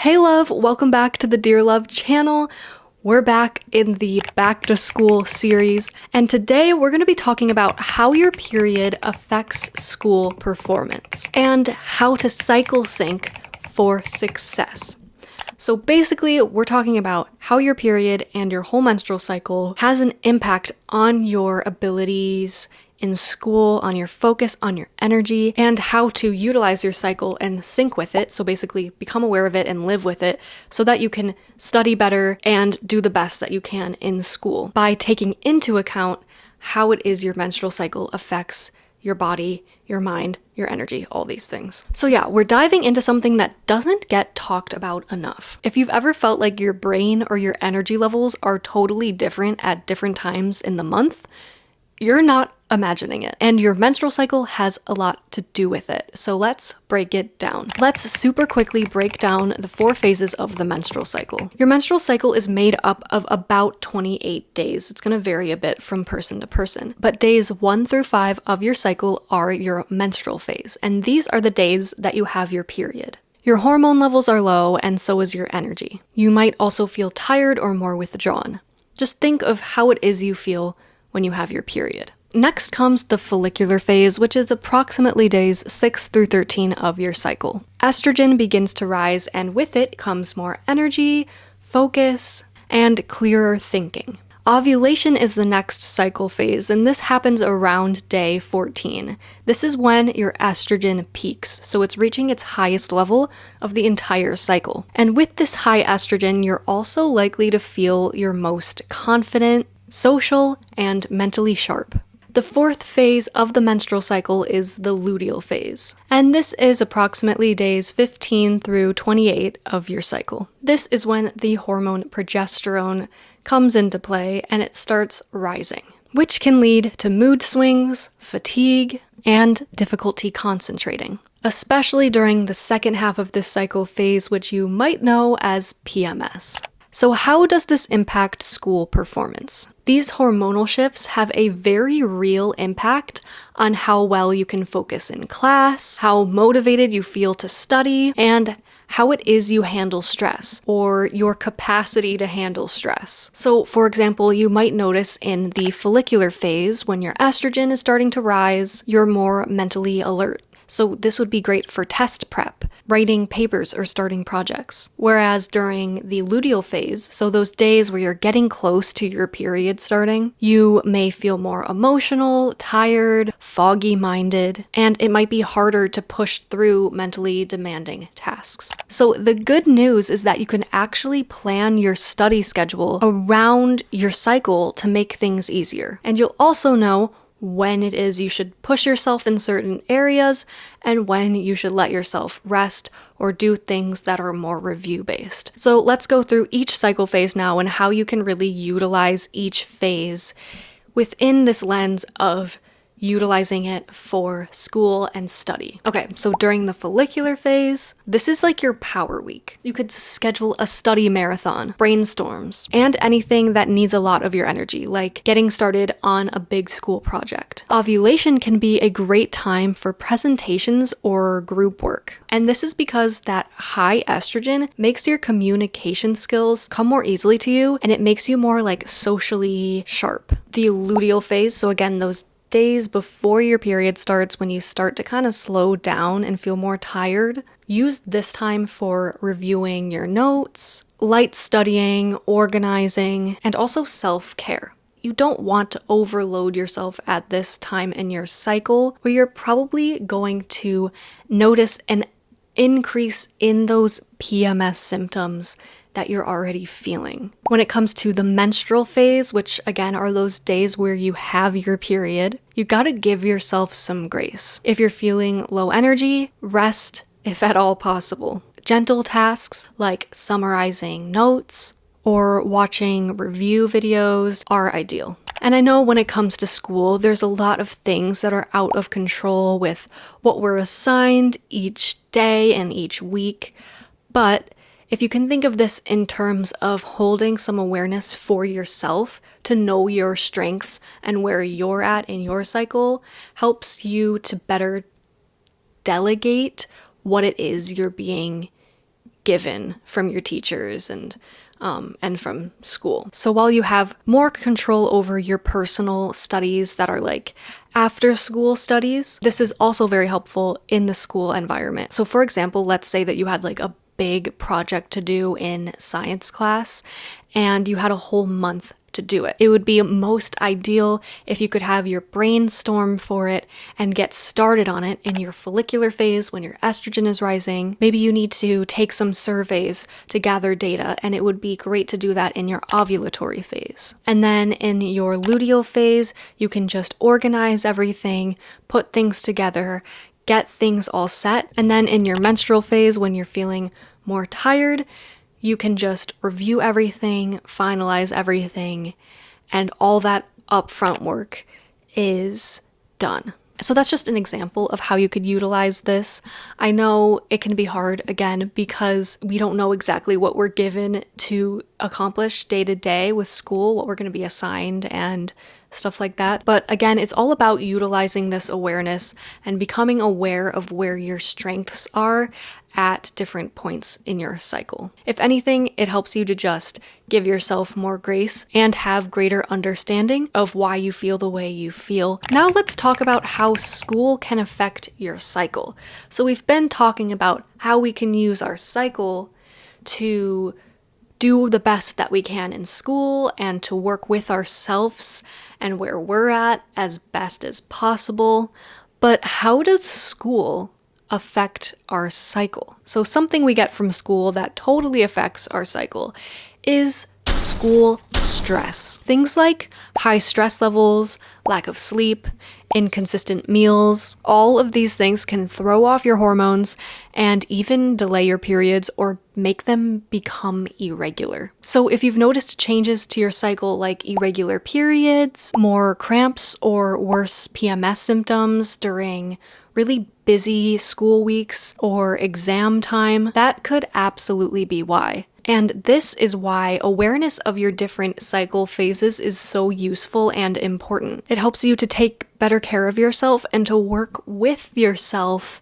Hey love, welcome back to the Dear Love channel. We're back in the back to school series, and today we're going to be talking about how your period affects school performance and how to cycle sync for success. So basically, we're talking about how your period and your whole menstrual cycle has an impact on your abilities in school, on your focus, on your energy, and how to utilize your cycle and sync with it. So basically become aware of it and live with it so that you can study better and do the best that you can in school by taking into account how it is your menstrual cycle affects your body, your mind, your energy, all these things. So yeah, we're diving into something that doesn't get talked about enough. If you've ever felt like your brain or your energy levels are totally different at different times in the month, you're not imagining it. And your menstrual cycle has a lot to do with it. So let's break it down. Let's super quickly break down the 4 phases of the menstrual cycle. Your menstrual cycle is made up of about 28 days. It's going to vary a bit from person to person. But days 1 through 5 of your cycle are your menstrual phase. And these are the days that you have your period. Your hormone levels are low, and so is your energy. You might also feel tired or more withdrawn. Just think of how it is you feel when you have your period. Next comes the follicular phase, which is approximately days 6 through 13 of your cycle. Estrogen begins to rise, and with it comes more energy, focus, and clearer thinking. Ovulation is the next cycle phase, and this happens around day 14. This is when your estrogen peaks, so it's reaching its highest level of the entire cycle. And with this high estrogen, you're also likely to feel your most confident, social, and mentally sharp. The 4th phase of the menstrual cycle is the luteal phase, and this is approximately days 15 through 28 of your cycle. This is when the hormone progesterone comes into play and it starts rising, which can lead to mood swings, fatigue, and difficulty concentrating, especially during the second half of this cycle phase, which you might know as PMS. So how does this impact school performance? These hormonal shifts have a very real impact on how well you can focus in class, how motivated you feel to study, and how it is you handle stress, or your capacity to handle stress. So, for example, you might notice in the follicular phase, when your estrogen is starting to rise, you're more mentally alert. So this would be great for test prep, writing papers, or starting projects. Whereas during the luteal phase, so those days where you're getting close to your period starting, you may feel more emotional, tired, foggy-minded, and it might be harder to push through mentally demanding tasks. So the good news is that you can actually plan your study schedule around your cycle to make things easier. And you'll also know when it is you should push yourself in certain areas and when you should let yourself rest or do things that are more review-based. So let's go through each cycle phase now and how you can really utilize each phase within this lens of utilizing it for school and study. Okay, so during the follicular phase, this is like your power week. You could schedule a study marathon, brainstorms, and anything that needs a lot of your energy, like getting started on a big school project. Ovulation can be a great time for presentations or group work. And this is because that high estrogen makes your communication skills come more easily to you, and it makes you more like socially sharp. The luteal phase, so again, those days before your period starts, when you start to kind of slow down and feel more tired, use this time for reviewing your notes, light studying, organizing, and also self-care. You don't want to overload yourself at this time in your cycle where you're probably going to notice an increase in those PMS symptoms that you're already feeling. When it comes to the menstrual phase, which again are those days where you have your period, you gotta give yourself some grace. If you're feeling low energy, rest if at all possible. Gentle tasks like summarizing notes or watching review videos are ideal. And I know when it comes to school, there's a lot of things that are out of control with what we're assigned each day and each week, but if you can think of this in terms of holding some awareness for yourself to know your strengths and where you're at in your cycle, helps you to better delegate what it is you're being given from your teachers and from school. So while you have more control over your personal studies that are like after school studies, this is also very helpful in the school environment. So for example, let's say that you had like a big project to do in science class and you had a whole month to do it. It would be most ideal if you could have your brainstorm for it and get started on it in your follicular phase when your estrogen is rising. Maybe you need to take some surveys to gather data, and it would be great to do that in your ovulatory phase. And then in your luteal phase, you can just organize everything, put things together, get things all set. And then in your menstrual phase, when you're feeling more tired, you can just review everything, finalize everything, and all that upfront work is done. So that's just an example of how you could utilize this. I know it can be hard, again, because we don't know exactly what we're given to accomplish day to day with school, what we're going to be assigned and stuff like that. But again, it's all about utilizing this awareness and becoming aware of where your strengths are at different points in your cycle. If anything, it helps you to just give yourself more grace and have greater understanding of why you feel the way you feel. Now let's talk about how school can affect your cycle. So we've been talking about how we can use our cycle to do the best that we can in school and to work with ourselves and where we're at as best as possible. But how does school affect our cycle? So something we get from school that totally affects our cycle is school stress. Things like high stress levels, lack of sleep, inconsistent meals, all of these things can throw off your hormones and even delay your periods or make them become irregular. So if you've noticed changes to your cycle like irregular periods, more cramps, or worse PMS symptoms during really busy school weeks or exam time, that could absolutely be why. And this is why awareness of your different cycle phases is so useful and important. It helps you to take better care of yourself and to work with yourself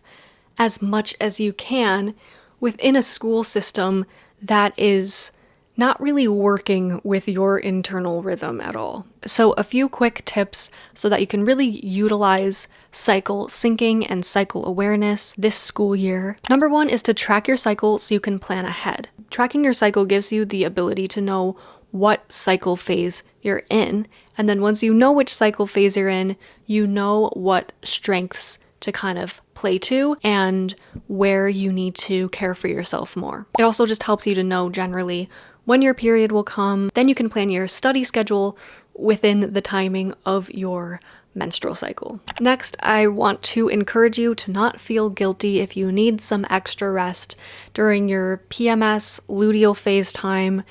as much as you can within a school system that is not really working with your internal rhythm at all. So a few quick tips so that you can really utilize cycle syncing and cycle awareness this school year. Number one is to track your cycle so you can plan ahead. Tracking your cycle gives you the ability to know what cycle phase you're in. And then once you know which cycle phase you're in, you know what strengths to kind of play to and where you need to care for yourself more. It also just helps you to know generally when your period will come. Then you can plan your study schedule within the timing of your menstrual cycle. Next, I want to encourage you to not feel guilty if you need some extra rest during your PMS, luteal phase time,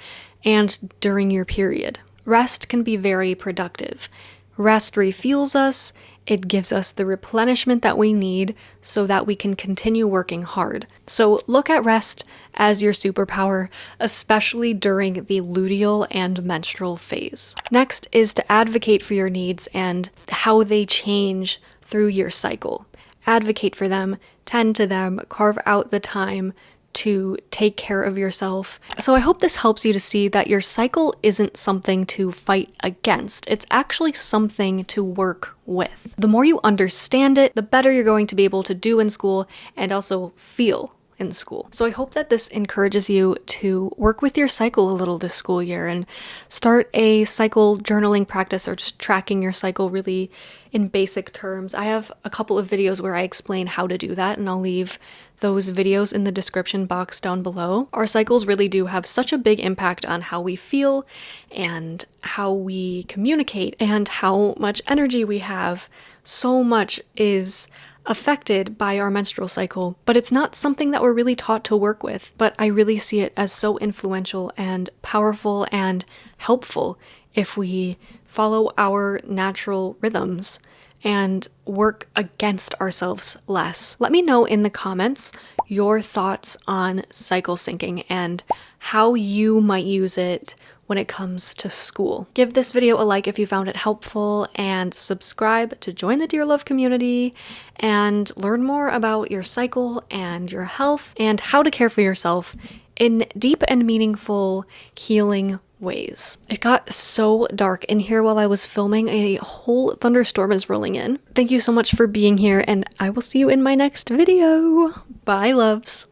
and during your period. Rest can be very productive. Rest refuels us. It gives us the replenishment that we need so that we can continue working hard. So look at rest as your superpower, especially during the luteal and menstrual phase. Next is to advocate for your needs and how they change through your cycle. Advocate for them, tend to them, carve out the time to take care of yourself. So I hope this helps you to see that your cycle isn't something to fight against. It's actually something to work with. The more you understand it, the better you're going to be able to do in school and also feel in school. So I hope that this encourages you to work with your cycle a little this school year and start a cycle journaling practice or just tracking your cycle really in basic terms. I have a couple of videos where I explain how to do that, and I'll leave those videos in the description box down below. Our cycles really do have such a big impact on how we feel and how we communicate and how much energy we have. So much is affected by our menstrual cycle, but it's not something that we're really taught to work with. But I really see it as so influential and powerful and helpful if we follow our natural rhythms and work against ourselves less. Let me know in the comments your thoughts on cycle syncing and how you might use it when it comes to school. Give this video a like if you found it helpful, and subscribe to join the Dear Love community and learn more about your cycle and your health and how to care for yourself in deep and meaningful healing ways. It got so dark in here while I was filming. A whole thunderstorm is rolling in. Thank you so much for being here, and I will see you in my next video. Bye, loves.